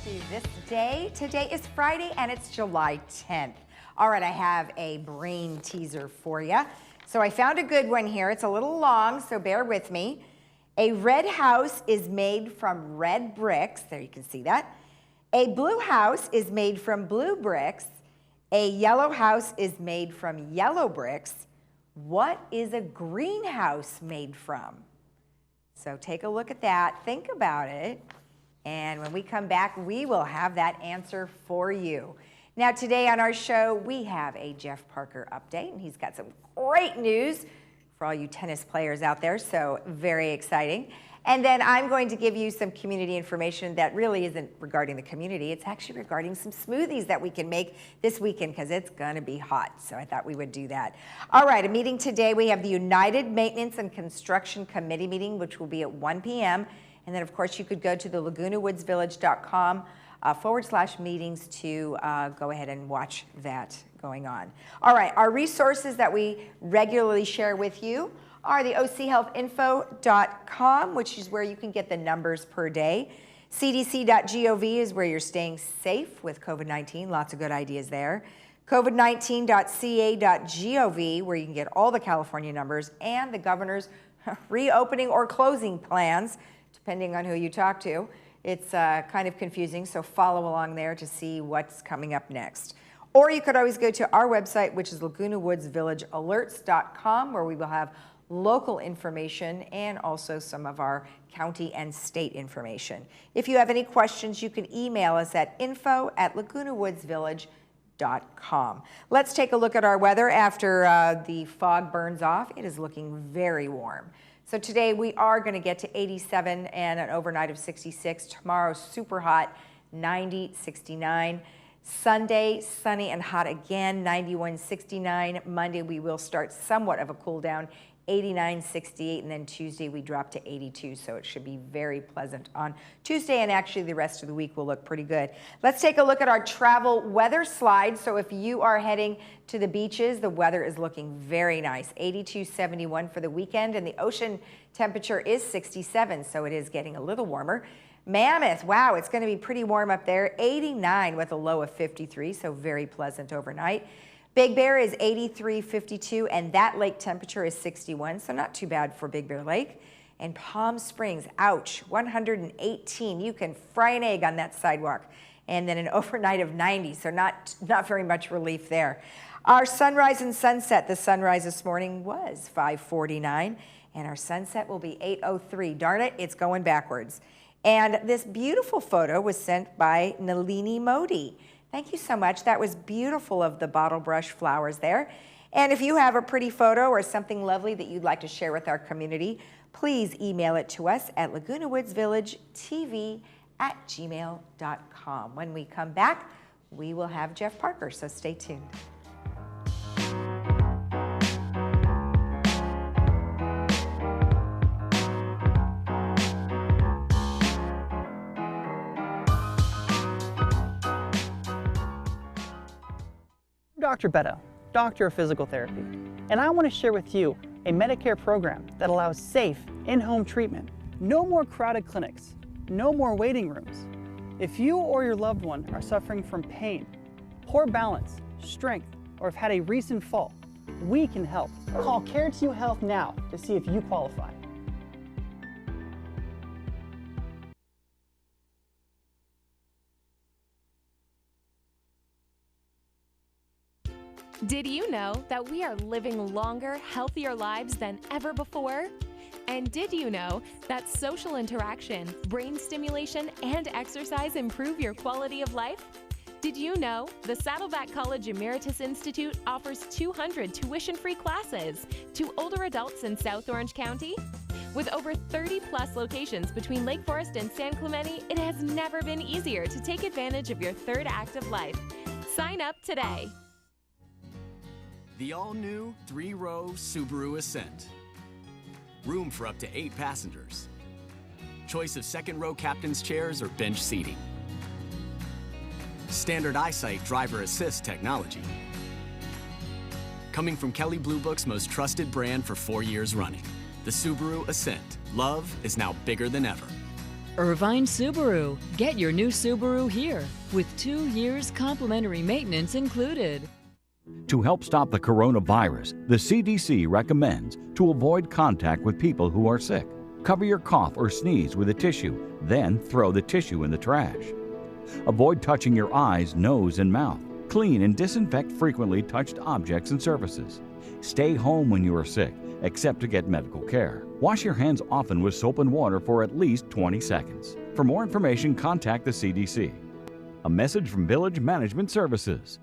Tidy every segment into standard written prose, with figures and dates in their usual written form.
to This Day. Today is Friday and it's July 10th. All right, I have a brain teaser for you. So I found a good one here. It's a little long, so bear with me. A red house is made from red bricks. There, you can see that. A blue house is made from blue bricks. A yellow house is made from yellow bricks. What is a greenhouse made from? So take a look at that, think about it, and when we come back, we will have that answer for you. Now today on our show, we have a Jeff Parker update, and he's got some great news for all you tennis players out there, so very exciting. And then I'm going to give you some community information that really isn't regarding the community. It's actually regarding some smoothies that we can make this weekend because it's going to be hot. So I thought we would do that. All right, a meeting today. We have the United Maintenance and Construction Committee meeting, which will be at 1 p.m. And then, of course, you could go to the LagunaWoodsVillage.com /meetings to go ahead and watch that going on. All right, our resources that we regularly share with you are the ochealthinfo.com, which is where you can get the numbers per day. cdc.gov is where you're staying safe with COVID-19. Lots of good ideas there. covid19.ca.gov, where you can get all the California numbers and the governor's reopening or closing plans, depending on who you talk to. It's kind of confusing, so follow along there to see what's coming up next. Or you could always go to our website, which is LagunaWoodsVillageAlerts.com, where we will have local information and also some of our county and state information. If you have any questions, you can email us at info@LagunaWoodsVillage.com. Let's take a look at our weather after the fog burns off. It is looking very warm. So today we are going to get to 87 and an overnight of 66. Tomorrow, super hot, 90, 69. Sunday, sunny and hot again, 91, 69. Monday, we will start somewhat of a cool down, 89, 68, and then Tuesday we drop to 82, so it should be very pleasant on Tuesday, and actually the rest of the week will look pretty good. Let's take a look at our travel weather slide. So if you are heading to the beaches, the weather is looking very nice. 82, 71 for the weekend, and the ocean temperature is 67, so it is getting a little warmer. Mammoth, wow, it's going to be pretty warm up there, 89 with a low of 53, so very pleasant overnight. Big Bear is 83, 52, and that lake temperature is 61, so not too bad for Big Bear Lake. And Palm Springs, ouch, 118. You can fry an egg on that sidewalk. And then an overnight of 90, so not very much relief there. Our sunrise and sunset, the sunrise this morning was 5:49, and our sunset will be 8:03. Darn it, it's going backwards. And this beautiful photo was sent by Nalini Modi. Thank you so much. That was beautiful of the bottle brush flowers there. And if you have a pretty photo or something lovely that you'd like to share with our community, please email it to us at LagunaWoodsVillageTV@gmail.com. When we come back, we will have Jeff Parker, so stay tuned. Dr. Beto, Doctor of Physical Therapy, and I want to share with you a Medicare program that allows safe in-home treatment. No more crowded clinics, no more waiting rooms. If you or your loved one are suffering from pain, poor balance, strength, or have had a recent fall, we can help. Call Care2 Health now to see if you qualify. Did you know that we are living longer, healthier lives than ever before? And did you know that social interaction, brain stimulation, and exercise improve your quality of life? Did you know the Saddleback College Emeritus Institute offers 200 tuition-free classes to older adults in South Orange County? With over 30-plus locations between Lake Forest and San Clemente, it has never been easier to take advantage of your third act of life. Sign up today. The all-new 3-row Subaru Ascent. Room for up to 8 passengers. Choice of second-row captain's chairs or bench seating. Standard eyesight driver assist technology. Coming from Kelley Blue Book's most trusted brand for 4 years running, the Subaru Ascent. Love is now bigger than ever. Irvine Subaru. Get your new Subaru here with 2 years complimentary maintenance included. To help stop the coronavirus, the CDC recommends to avoid contact with people who are sick. Cover your cough or sneeze with a tissue, then throw the tissue in the trash. Avoid touching your eyes, nose, and mouth. Clean and disinfect frequently touched objects and surfaces. Stay home when you are sick, except to get medical care. Wash your hands often with soap and water for at least 20 seconds. For more information, contact the CDC. A message from Village Management Services.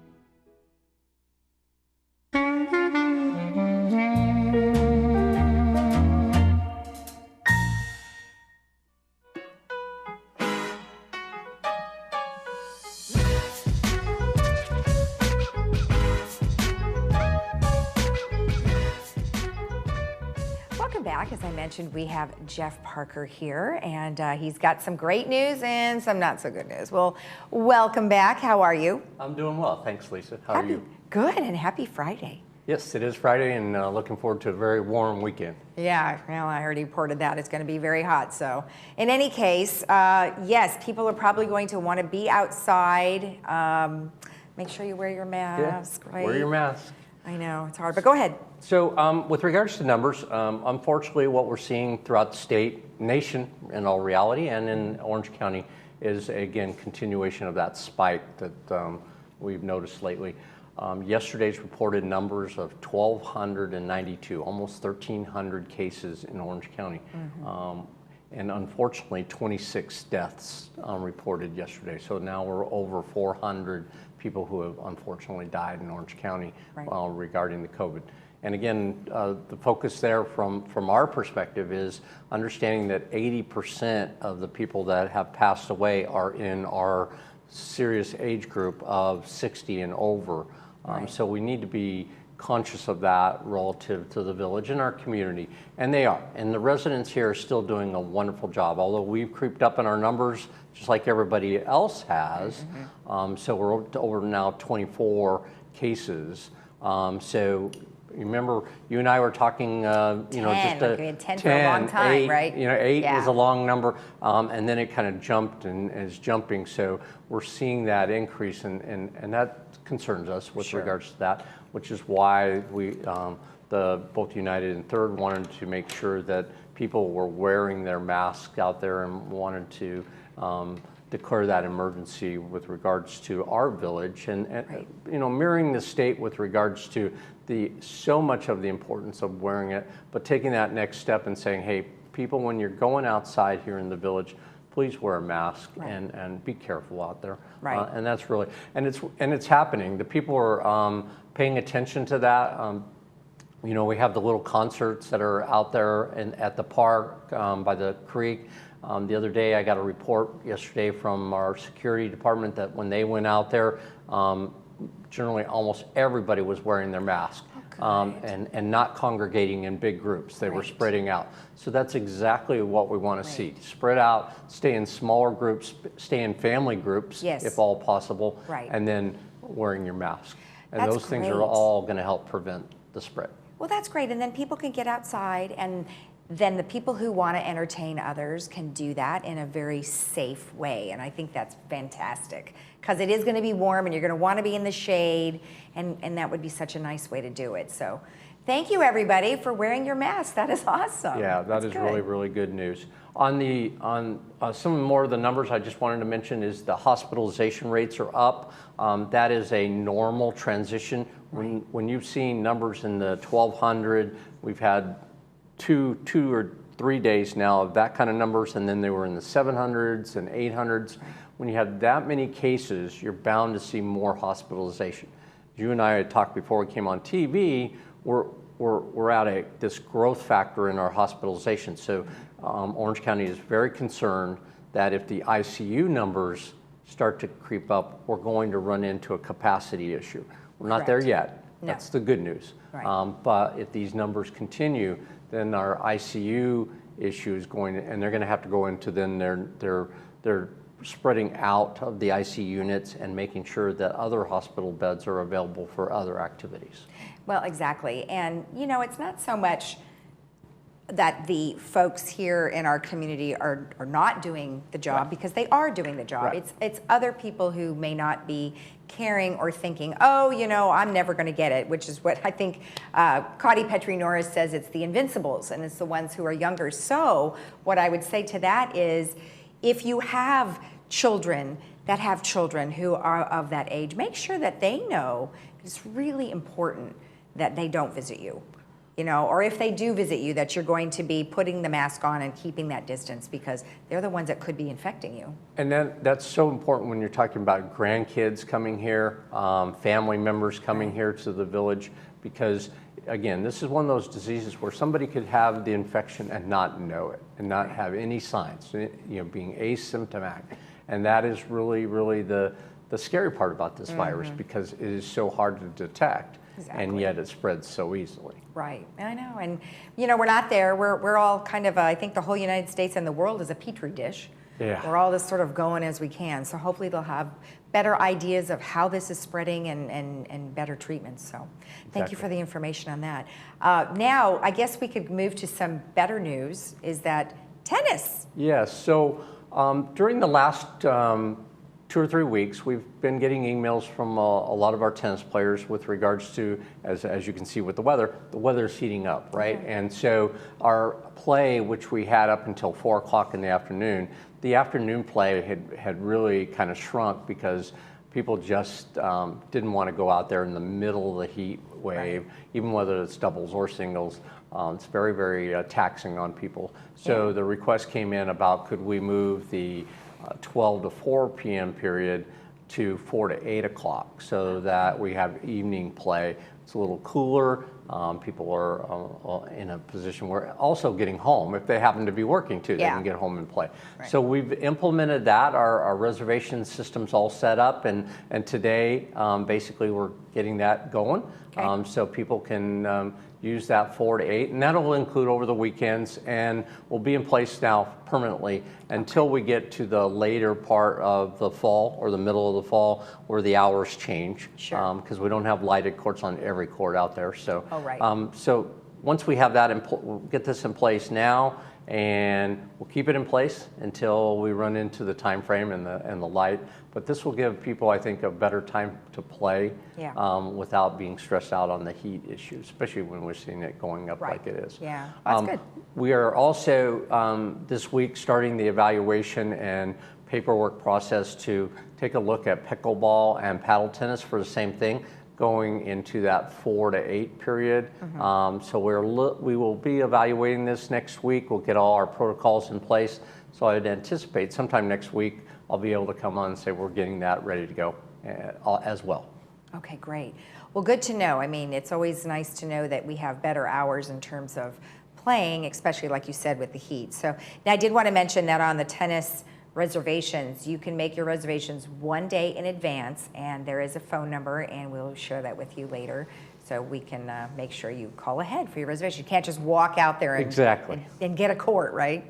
As I mentioned, we have Jeff Parker here, and he's got some great news and some not so good news. Well, welcome back. How are you? I'm doing well. Thanks, Lisa. How are you? Good, and happy Friday. Yes, it is Friday, and looking forward to a very warm weekend. Yeah, well, I already reported that. It's going to be very hot. So in any case, yes, people are probably going to want to be outside. Make sure you wear your mask, right? Wear your mask. I know, it's hard, but go ahead. So with regards to numbers, unfortunately what we're seeing throughout the state, nation in all reality, and in Orange County is, again, continuation of that spike that we've noticed lately. Yesterday's reported numbers of 1,292, almost 1,300 cases in Orange County. And unfortunately, 26 deaths reported yesterday. So now we're over 400 people who have unfortunately died in Orange County regarding the COVID. And again, the focus there from our perspective is understanding that 80% of the people that have passed away are in our serious age group of 60 and over. So we need to be conscious of that relative to the village and our community, and they are. And the residents here are still doing a wonderful job, although we've creeped up in our numbers just like everybody else has. So we're over now 24 cases. So remember, you and I were talking, you know, just we had 10 for a long time, 8, right? You know, 8 Yeah. was a long number, and then it kind of jumped and is jumping. So we're seeing that increase, and that concerns us with regards to that, which is why we, both United and Third, wanted to make sure that people were wearing their masks out there and wanted to declare that emergency with regards to our village, and you know, mirroring the state with regards to so much of the importance of wearing it, but taking that next step and saying, hey, people, when you're going outside here in the village, please wear a mask and be careful out there. And that's really, and it's happening. The people are paying attention to that. You know, we have the little concerts that are out there at the park by the creek. The other day, I got a report yesterday from our security department that when they went out there, generally almost everybody was wearing their mask and not congregating in big groups. They were spreading out. So that's exactly what we want to see. Spread out, stay in smaller groups, stay in family groups if all possible, and then wearing your mask. And those things are all going to help prevent the spread. Well, that's great. And then people can get outside, and then the people who want to entertain others can do that in a very safe way. And I think that's fantastic, because it is going to be warm and you're going to want to be in the shade, and that would be such a nice way to do it. So thank you, everybody, for wearing your mask. That is awesome. Yeah, that is really, really good news. On some more of the numbers I just wanted to mention is the hospitalization rates are up. That is a normal transition. When you've seen numbers in the 1,200, we've had two or 3 days now of that kind of numbers, and then they were in the 700s and 800s. When you have that many cases, you're bound to see more hospitalization. You and I had talked before we came on TV, we're at this growth factor in our hospitalization. So Orange County is very concerned that if the ICU numbers start to creep up, we're going to run into a capacity issue. We're not there yet. No. That's the good news. But if these numbers continue, then our ICU issue is going to, and they're going to have to go into then they're spreading out of the ICU units and making sure that other hospital beds are available for other activities. Well, exactly. And, you know, it's not so much that the folks here in our community are not doing the job, because they are doing the job. Right. It's other people who may not be caring or thinking, oh, you know, I'm never going to get it, which is what I think Cotty Petrie Norris says, it's the invincibles, and it's the ones who are younger. So what I would say to that is, if you have children that have children who are of that age, make sure that they know it's really important that they don't visit you. You know, or if they do visit you, that you're going to be putting the mask on and keeping that distance, because they're the ones that could be infecting you. And then that's so important when you're talking about grandkids coming here, family members coming here to the village, because again, this is one of those diseases where somebody could have the infection and not know it, and not have any signs, you know, being asymptomatic. And that is really, really the scary part about this virus, because it is so hard to detect. Exactly. And yet it spreads so easily. Right, I know, and you know, we're not there. We're all kind of, I think the whole United States and the world is a petri dish. Yeah. We're all just sort of going as we can. So hopefully they'll have better ideas of how this is spreading and better treatments. So thank you for the information on that. Now, I guess we could move to some better news, is that tennis. Yes, so during the last 2 or 3 weeks, we've been getting emails from a lot of our tennis players with regards to, as you can see with the weather's heating up, right? And so our play, which we had up until 4 o'clock in the afternoon play had really kind of shrunk, because people just didn't want to go out there in the middle of the heat wave, even whether it's doubles or singles. It's very, very taxing on people. So the request came in about, could we move the 12 to 4 p.m. period to 4 to 8 o'clock, so that we have evening play. It's a little cooler. People are in a position where also getting home, if they happen to be working too, they can get home and play. Right. So we've implemented that. Our reservation system's all set up, and today basically we're getting that going. Okay. So people can use that 4 to 8, and that'll include over the weekends, and will be in place now permanently until we get to the later part of the fall, or the middle of the fall, where the hours change. Sure. Because we don't have lighted courts on every court out there. So, so once we have that, we'll get this in place now, and we'll keep it in place until we run into the time frame and the light. But this will give people, I think, a better time to play without being stressed out on the heat issue, especially when we're seeing it going up like it is. Yeah, that's good. We are also this week starting the evaluation and paperwork process to take a look at pickleball and paddle tennis for the same thing, going into that 4 to 8 period. So we will be evaluating this next week. We'll get all our protocols in place. So I'd anticipate sometime next week I'll be able to come on and say we're getting that ready to go as well. Okay, great. Well, good to know. I mean, it's always nice to know that we have better hours in terms of playing, especially like you said with the heat. So now I did want to mention that on the tennis reservations, you can make your reservations 1 day in advance, and there is a phone number, and we'll share that with you later, so we can make sure you call ahead for your reservation. You can't just walk out there and get a court, right?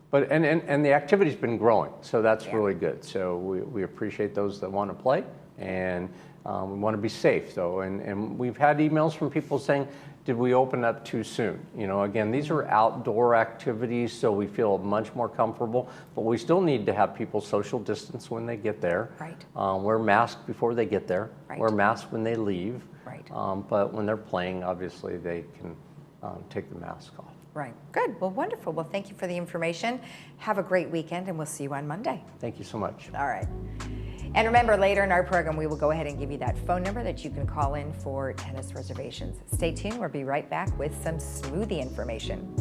But and the activity's been growing, so that's really good. So we appreciate those that want to play, and we want to be safe though. And we've had emails from people saying, did we open up too soon? You know, again, these are outdoor activities, so we feel much more comfortable, but we still need to have people social distance when they get there. Right. Wear masks before they get there. Right. Wear masks when they leave. Right. But when they're playing, obviously they can take the mask off. Right. Good. Well, wonderful. Well, thank you for the information. Have a great weekend, and we'll see you on Monday. Thank you so much. All right. And remember, later in our program, we will go ahead and give you that phone number that you can call in for tennis reservations. Stay tuned. We'll be right back with some Smoothie information.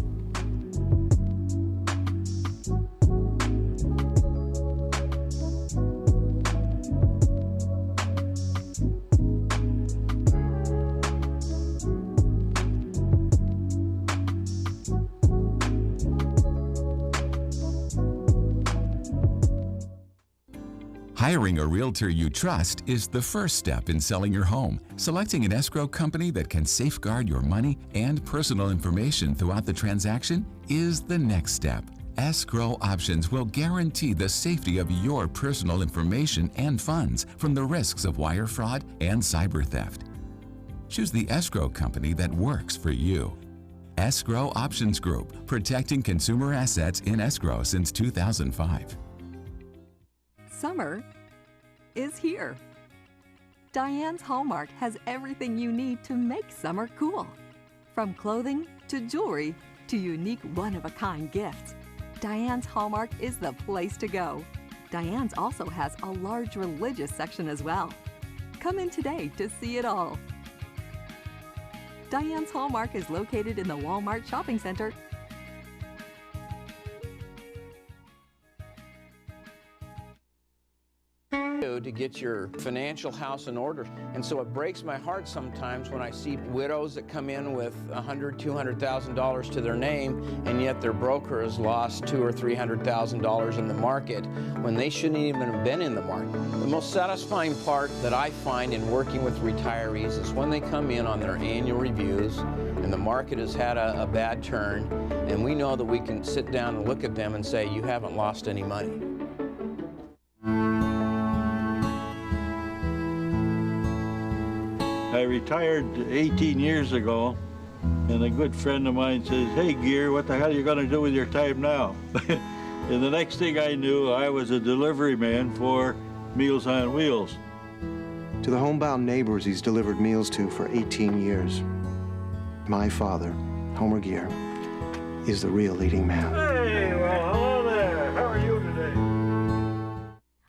Hiring a realtor you trust is the first step in selling your home. Selecting an escrow company that can safeguard your money and personal information throughout the transaction is the next step. Escrow Options will guarantee the safety of your personal information and funds from the risks of wire fraud and cyber theft. Choose the escrow company that works for you. Escrow Options Group, protecting consumer assets in escrow since 2005. Summer is here. Diane's Hallmark has everything you need to make summer cool. From clothing to jewelry to unique one-of-a-kind gifts, Diane's Hallmark is the place to go. Diane's also has a large religious section as well. Come in today to see it all. Diane's Hallmark is located in the Walmart Shopping Center. To get your financial house in order. And so it breaks my heart sometimes when I see widows that come in with $100,000, $200,000 to their name, and yet their broker has lost $200,000 or $300,000 in the market when they shouldn't even have been in the market. The most satisfying part that I find in working with retirees is when they come in on their annual reviews and the market has had a bad turn, and we know that we can sit down and look at them and say, you haven't lost any money. I retired 18 years ago, and a good friend of mine says, hey, Gear, what the hell are you going to do with your time now? And the next thing I knew, I was a delivery man for Meals on Wheels. To the homebound neighbors he's delivered meals to for 18 years, my father, Homer Gear, is the real leading man. Hey, well, hello there. How are you today?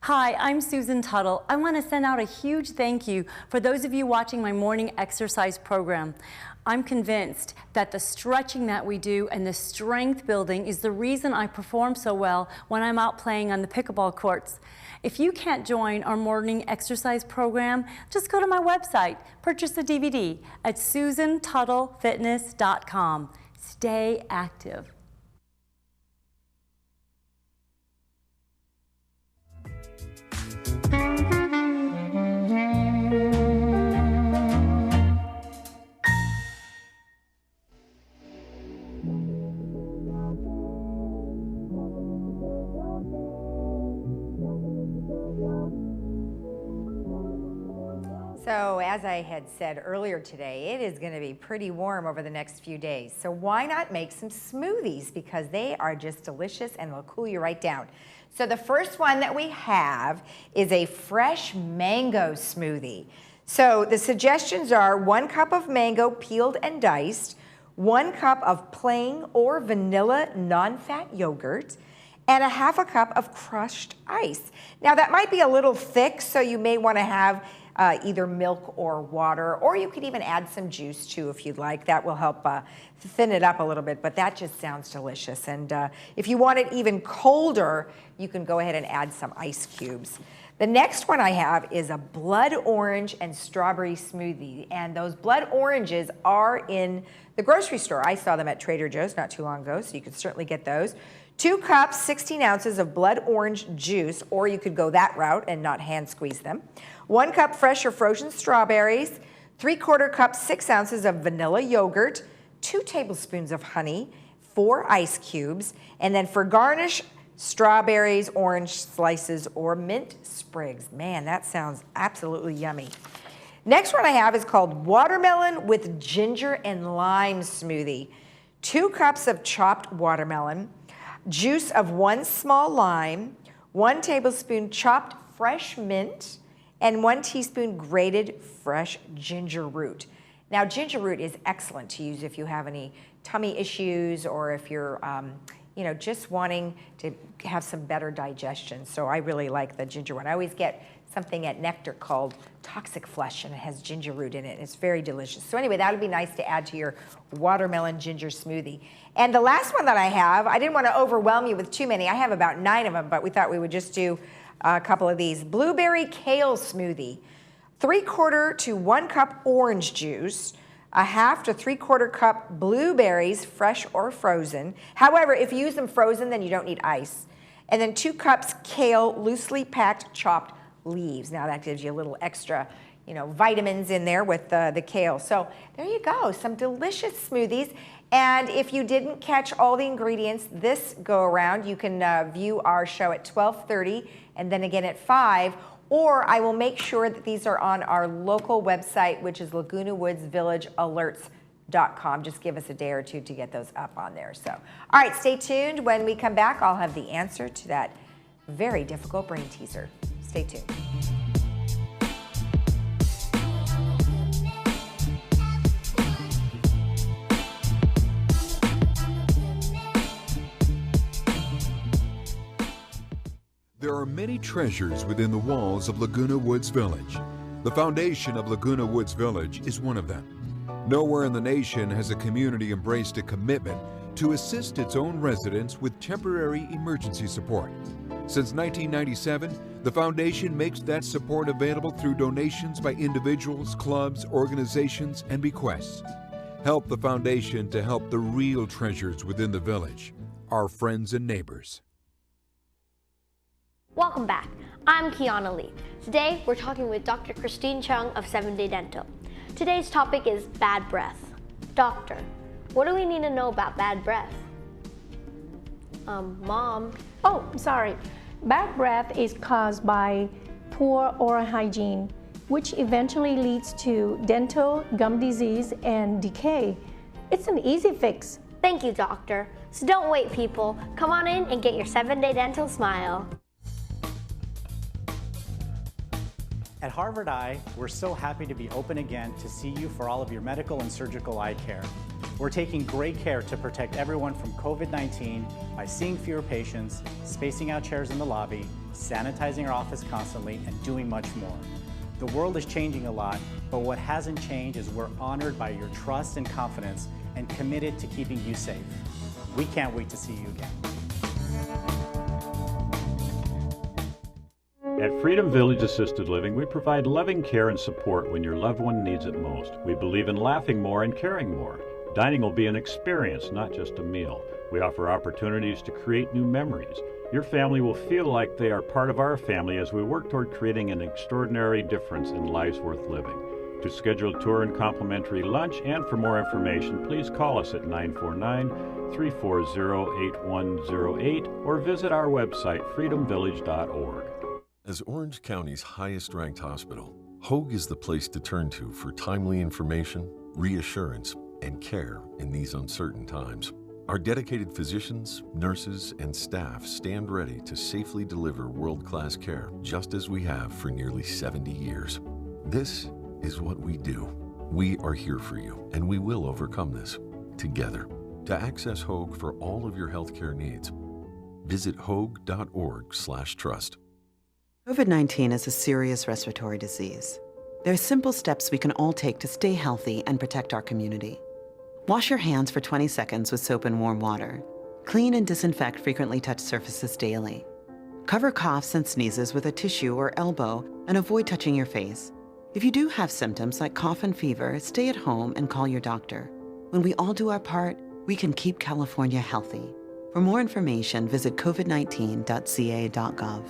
Hi, I'm Susan Tuttle. I want to send out a huge thank you for those of you watching my morning exercise program. I'm convinced that the stretching that we do and the strength building is the reason I perform so well when I'm out playing on the pickleball courts. If you can't join our morning exercise program, just go to my website, purchase a DVD at susantuttlefitness.com. Stay active. So as I had said earlier today, it is going to be pretty warm over the next few days. So why not make some smoothies, because they are just delicious and will cool you right down. So the first one that we have is a fresh mango smoothie. So the suggestions are 1 cup of mango peeled and diced, 1 cup of plain or vanilla non-fat yogurt, and a 1/2 cup of crushed ice. Now that might be a little thick, so you may want to have either milk or water, or you could even add some juice too if you'd like. That will help thin it up a little bit, but that just sounds delicious. And if you want it even colder, you can go ahead and add some ice cubes. The next one I have is a blood orange and strawberry smoothie, and those blood oranges are in the grocery store. I saw them at Trader Joe's not too long ago, so you could certainly get those. 2 cups, 16 ounces of blood orange juice, or you could go that route and not hand squeeze them. 1 cup fresh or frozen strawberries, 3/4 cup, 6 ounces of vanilla yogurt, 2 tablespoons of honey, 4 ice cubes, and then for garnish, strawberries, orange slices, or mint sprigs. Man, that sounds absolutely yummy. Next one I have is called watermelon with ginger and lime smoothie. 2 cups of chopped watermelon, juice of 1 small lime, 1 tablespoon chopped fresh mint, and 1 teaspoon grated fresh ginger root. Now, ginger root is excellent to use if you have any tummy issues or if you're just wanting to have some better digestion. So I really like the ginger one. I always get something at Nectar called Toxic Flush, and it has ginger root in it. It's very delicious. So anyway, that would be nice to add to your watermelon ginger smoothie. And the last one that I have, I didn't want to overwhelm you with too many. I have about 9 of them, but we thought we would just do a couple of these. Blueberry kale smoothie. 3/4 to 1 cup orange juice, 1/2 to 3/4 cup blueberries, fresh or frozen. However, if you use them frozen, then you don't need ice. And then 2 cups kale, loosely packed chopped leaves. Now that gives you a little extra, vitamins in there with the kale. So there you go, some delicious smoothies. And if you didn't catch all the ingredients this go around, you can view our show at 12:30 and then again at 5. Or I will make sure that these are on our local website, which is Laguna Woods Village Alerts Just give us a day or two to get those up on there. So, all right, stay tuned. When we come back, I'll have the answer to that very difficult brain teaser. Stay tuned. There are many treasures within the walls of Laguna Woods Village. The foundation of Laguna Woods Village is one of them. Nowhere in the nation has a community embraced a commitment to assist its own residents with temporary emergency support. Since 1997, the foundation makes that support available through donations by individuals, clubs, organizations, and bequests. Help the foundation to help the real treasures within the village, our friends and neighbors. Welcome back. I'm Kiana Lee. Today we're talking with Dr. Christine Chung of 7-Day Dental. Today's topic is bad breath. Doctor, what do we need to know about bad breath? Mom. Oh, sorry. Bad breath is caused by poor oral hygiene, which eventually leads to dental, gum disease, and decay. It's an easy fix. Thank you, doctor. So don't wait, people. Come on in and get your 7-Day Dental smile. At Harvard Eye, we're so happy to be open again to see you for all of your medical and surgical eye care. We're taking great care to protect everyone from COVID-19 by seeing fewer patients, spacing out chairs in the lobby, sanitizing our office constantly, and doing much more. The world is changing a lot, but what hasn't changed is we're honored by your trust and confidence and committed to keeping you safe. We can't wait to see you again. At Freedom Village Assisted Living, we provide loving care and support when your loved one needs it most. We believe in laughing more and caring more. Dining will be an experience, not just a meal. We offer opportunities to create new memories. Your family will feel like they are part of our family as we work toward creating an extraordinary difference in lives worth living. To schedule a tour and complimentary lunch and for more information, please call us at 949-340-8108 or visit our website, freedomvillage.org. As Orange County's highest-ranked hospital, Hoag is the place to turn to for timely information, reassurance, and care in these uncertain times. Our dedicated physicians, nurses, and staff stand ready to safely deliver world-class care, just as we have for nearly 70 years. This is what we do. We are here for you, and we will overcome this together. To access Hoag for all of your healthcare needs, visit hoag.org/trust. COVID-19 is a serious respiratory disease. There are simple steps we can all take to stay healthy and protect our community. Wash your hands for 20 seconds with soap and warm water. Clean and disinfect frequently touched surfaces daily. Cover coughs and sneezes with a tissue or elbow and avoid touching your face. If you do have symptoms like cough and fever, stay at home and call your doctor. When we all do our part, we can keep California healthy. For more information, visit covid19.ca.gov.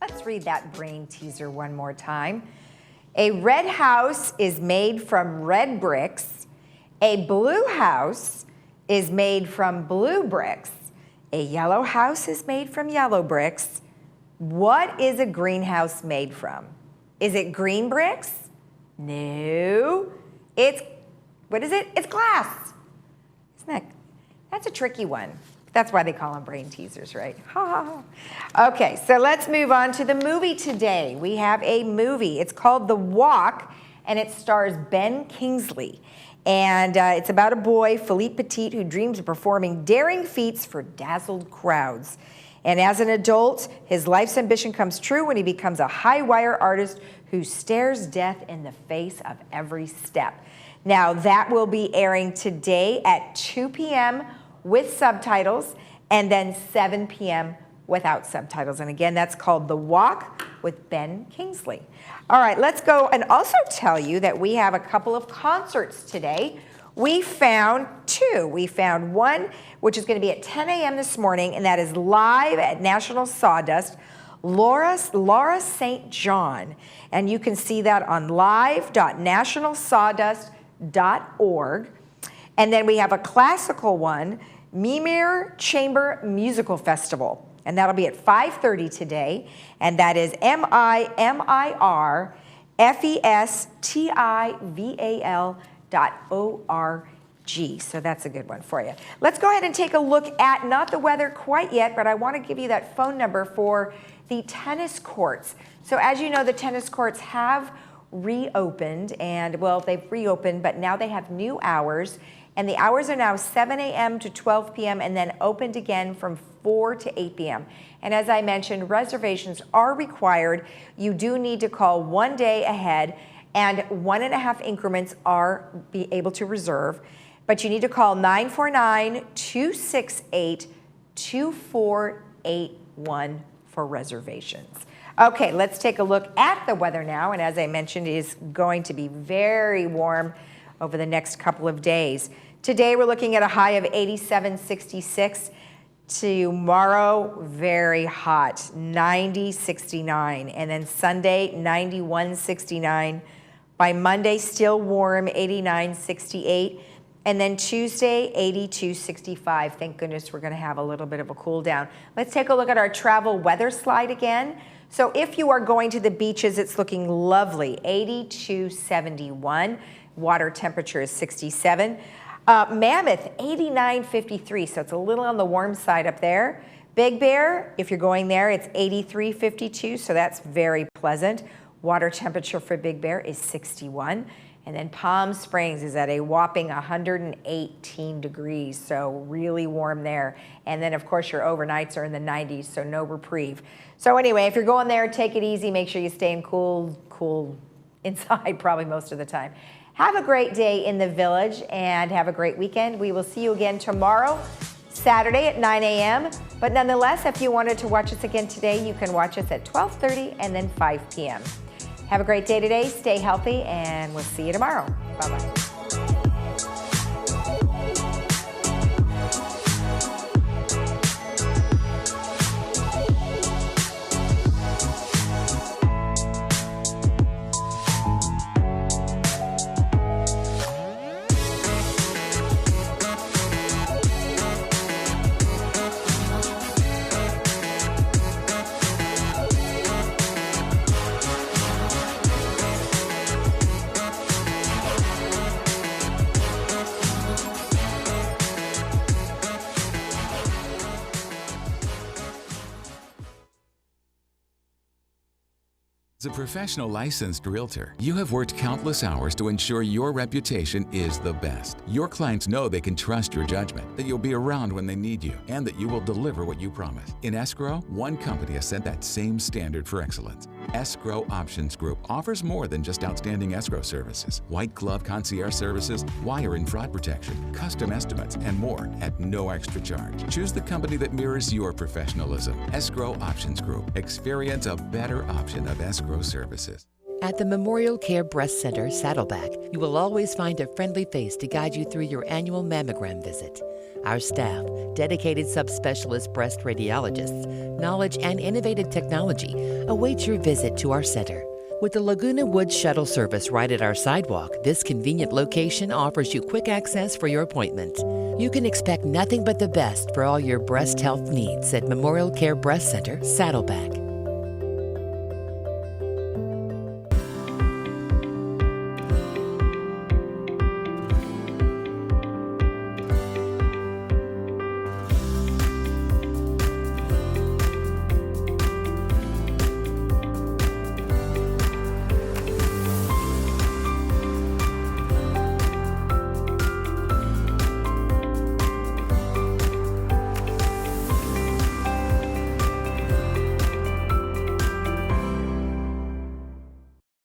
Let's read that brain teaser one more time. A red house is made from red bricks. A blue house is made from blue bricks. A yellow house is made from yellow bricks. What is a greenhouse made from? Is it green bricks? No. What is it? It's glass. That's a tricky one. That's why they call them brain teasers, right? Ha ha ha. Okay, so let's move on to the movie today. We have a movie. It's called The Walk, and it stars Ben Kingsley. And it's about a boy, Philippe Petit, who dreams of performing daring feats for dazzled crowds. And as an adult, his life's ambition comes true when he becomes a high-wire artist who stares death in the face of every step. Now, that will be airing today at 2 p.m. with subtitles, and then 7 p.m. without subtitles. And again, that's called The Walk with Ben Kingsley. All right, let's go and also tell you that we have a couple of concerts today. We found two. We found one, which is going to be at 10 a.m. this morning, and that is live at National Sawdust. Laura St. John. And you can see that on live.nationalsawdust.org. And then we have a classical one, Mimir Chamber Musical Festival. And that'll be at 5:30 today. And that is MIMIRFESTIVAL.org. So that's a good one for you. Let's go ahead and take a look at, not the weather quite yet, but I want to give you that phone number for the tennis courts. So as you know, the tennis courts have reopened, and well, they've reopened, but now they have new hours. And the hours are now 7 a.m. to 12 p.m. and then opened again from 4 to 8 p.m. And as I mentioned, reservations are required. You do need to call 1 day ahead, and 1.5 increments are be able to reserve. But you need to call 949-268-2481 for reservations. Okay, let's take a look at the weather now. And as I mentioned, it is going to be very warm over the next couple of days. Today, we're looking at a high of 87-66. Tomorrow, very hot, 90-69. And then Sunday, 91-69. By Monday, still warm, 89-68. And then Tuesday, 82-65. Thank goodness we're going to have a little bit of a cool down. Let's take a look at our travel weather slide again. So if you are going to the beaches, it's looking lovely, 82-71. Water temperature is 67. Mammoth, 89-53, so it's a little on the warm side up there. Big Bear, if you're going there, it's 83-52, so that's very pleasant. Water temperature for Big Bear is 61. And then Palm Springs is at a whopping 118 degrees, so really warm there. And then, of course, your overnights are in the 90s, so no reprieve. So anyway, if you're going there, take it easy. Make sure you stay in cool inside probably most of the time. Have a great day in the village and have a great weekend. We will see you again tomorrow, Saturday at 9 a.m. But nonetheless, if you wanted to watch us again today, you can watch us at 12:30 and then 5 p.m. Have a great day today, stay healthy, and we'll see you tomorrow. Bye-bye. As a professional licensed realtor, you have worked countless hours to ensure your reputation is the best. Your clients know they can trust your judgment, that you'll be around when they need you, and that you will deliver what you promise. In escrow, one company has set that same standard for excellence. Escrow Options Group offers more than just outstanding escrow services. White glove concierge services, wire and fraud protection, custom estimates, and more at no extra charge. Choose the company that mirrors your professionalism. Escrow Options Group. Experience a better option of escrow services. At the Memorial Care Breast Center, Saddleback, you will always find a friendly face to guide you through your annual mammogram visit. Our staff, dedicated subspecialist breast radiologists, knowledge, and innovative technology await your visit to our center. With the Laguna Woods shuttle service right at our sidewalk, this convenient location offers you quick access for your appointment. You can expect nothing but the best for all your breast health needs at Memorial Care Breast Center, Saddleback.